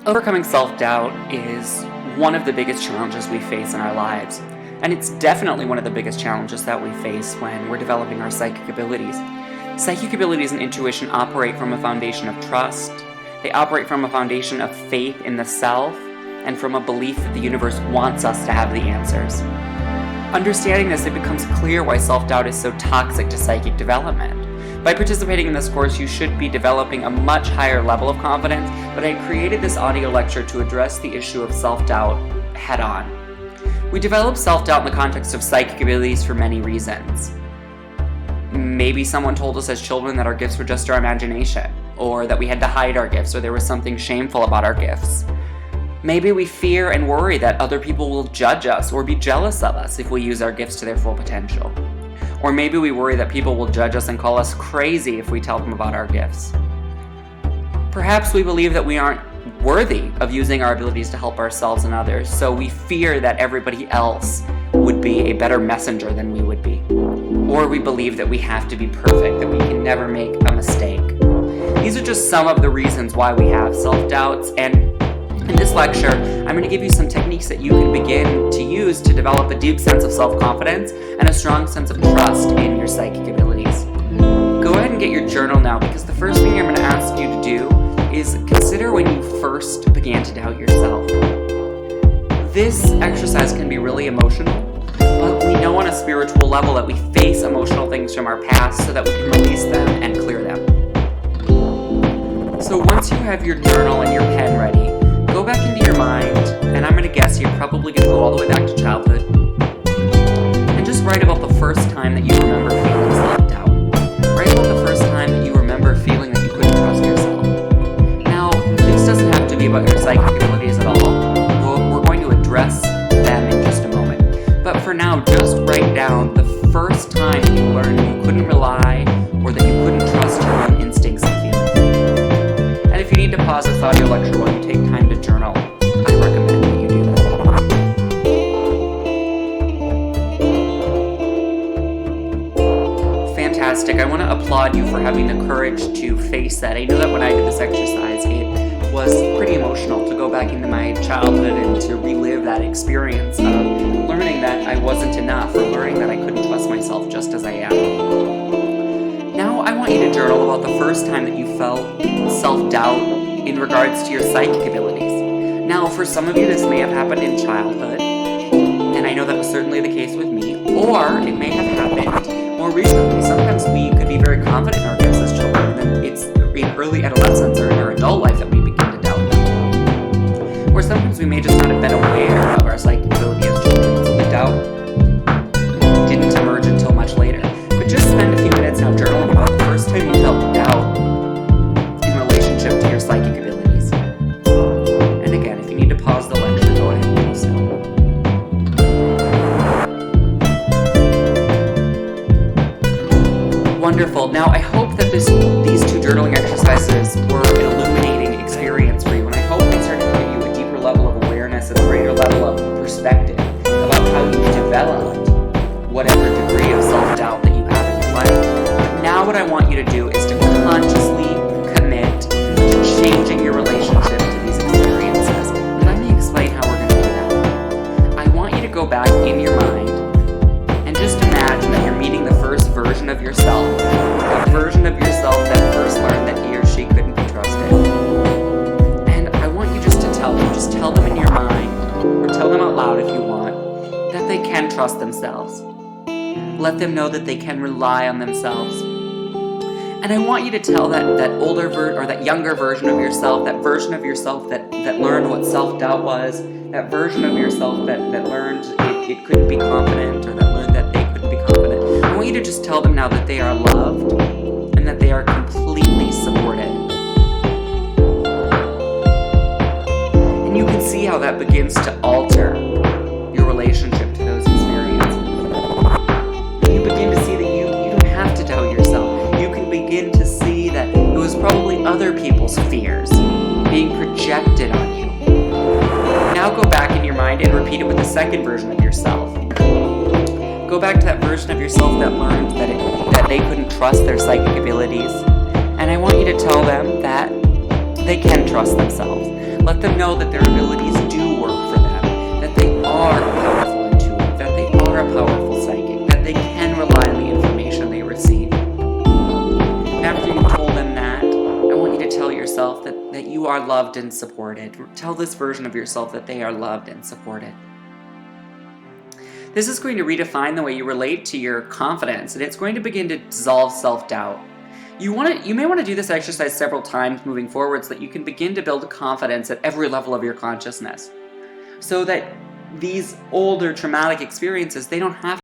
Overcoming self-doubt is one of the biggest challenges we face in our lives, and it's definitely one of the biggest challenges that we face when we're developing our psychic abilities. Psychic abilities and intuition operate from a foundation of trust. They operate from a foundation of faith in the self and from a belief that the universe wants us to have the answers. Understanding this, it becomes clear why self-doubt is so toxic to psychic development. By participating in this course, you should be developing a much higher level of confidence, but I created this audio lecture to address the issue of self-doubt head-on. We develop self-doubt in the context of psychic abilities for many reasons. Maybe someone told us as children that our gifts were just our imagination, or that we had to hide our gifts, or there was something shameful about our gifts. Maybe we fear and worry that other people will judge us or be jealous of us if we use our gifts to their full potential. Or maybe we worry that people will judge us and call us crazy if we tell them about our gifts. Perhaps we believe that we aren't worthy of using our abilities to help ourselves and others, so we fear that everybody else would be a better messenger than we would be. Or we believe that we have to be perfect, that we can never make a mistake. These are just some of the reasons why we have self-doubts, and in this lecture, I'm going to give you some techniques that you can begin to use to develop a deep sense of self-confidence and a strong sense of trust in your psychic abilities. Go ahead and get your journal now, because the first thing I'm going to ask you to do is consider when you first began to doubt yourself. This exercise can be really emotional, but we know on a spiritual level that we face emotional things from our past so that we can release them and clear them. So once you have your journal and your pen ready, go back into your mind, and I'm going to guess you're probably going to go all the way back to childhood, and just write about the first time that you remember feeling self-doubt. Write about the first time that you remember feeling that you couldn't trust yourself. Now, this doesn't have to be about your psychic abilities at all. We're going to address them in just a moment. But for now, just write down the first time that you learned you couldn't rely or that you couldn't trust your own instincts and feelings. And if you need to pause this audio lecture while you take time to journal, I recommend that you do that. Fantastic. I want to applaud you for having the courage to face that. I know that when I did this exercise, it was pretty emotional to go back into my childhood and to relive that experience of learning that I wasn't enough, or learning that I couldn't trust myself just as I am. Now I want you to journal about the first time that you felt self-doubt in regards to your psychic abilities. Now, for some of you, this may have happened in childhood, and I know that was certainly the case with me, or it may have happened more recently. Sometimes we could be very confident in our gifts as children, and then it's in early adolescence or in our adult life that we begin to doubt them. Or sometimes we may just not have been aware of our psychic ability as children, so the doubt didn't emerge until much later. But just spend a few minutes now journaling about the first time you felt doubt in relationship to your psychic abilities. And again, if you need to pause the lecture, go ahead and do so. Wonderful. Now, I hope that these two journaling exercises were an illuminating experience for you, and I hope they started to give you a deeper level of awareness and a greater level of perspective about how you developed whatever degree of self-doubt that you have in your life. But now what I want you to do is to consciously commit to changing your relationship to these experiences. And let me explain how we're going to do that. I want you to go back in your mind and just imagine that you're meeting the first version of yourself, that version of yourself that first learned that he or she couldn't be trusted. And I want you just to tell them in your mind, or tell them out loud if you want, that they can trust themselves. Let them know that they can rely on themselves. And I want you to tell that older or that younger version of yourself, that version of yourself that learned what self-doubt was, that version of yourself that learned it couldn't be confident, or that learned that they couldn't be confident. I want you to just tell them now that they are loved and that they are completely supported. And you can see how that begins to alter your relationship to those experiences. You begin to see that you don't have to doubt yourself. You can begin to see that it was probably other people's fears being projected on you. Now go back in your mind and repeat it with the second version of yourself. Go back to that version of yourself that learned that they couldn't trust their psychic abilities. And I want you to tell them that they can trust themselves. Let them know that their abilities do work for them, that they are a powerful intuitive, that they are a powerful psychic, that they can rely on the information they receive. After you've told them that, I want you to tell yourself that you are loved and supported. Tell this version of yourself that they are loved and supported. This is going to redefine the way you relate to your confidence, and it's going to begin to dissolve self-doubt. You may want to do this exercise several times moving forward so that you can begin to build confidence at every level of your consciousness, so that these older traumatic experiences, they don't have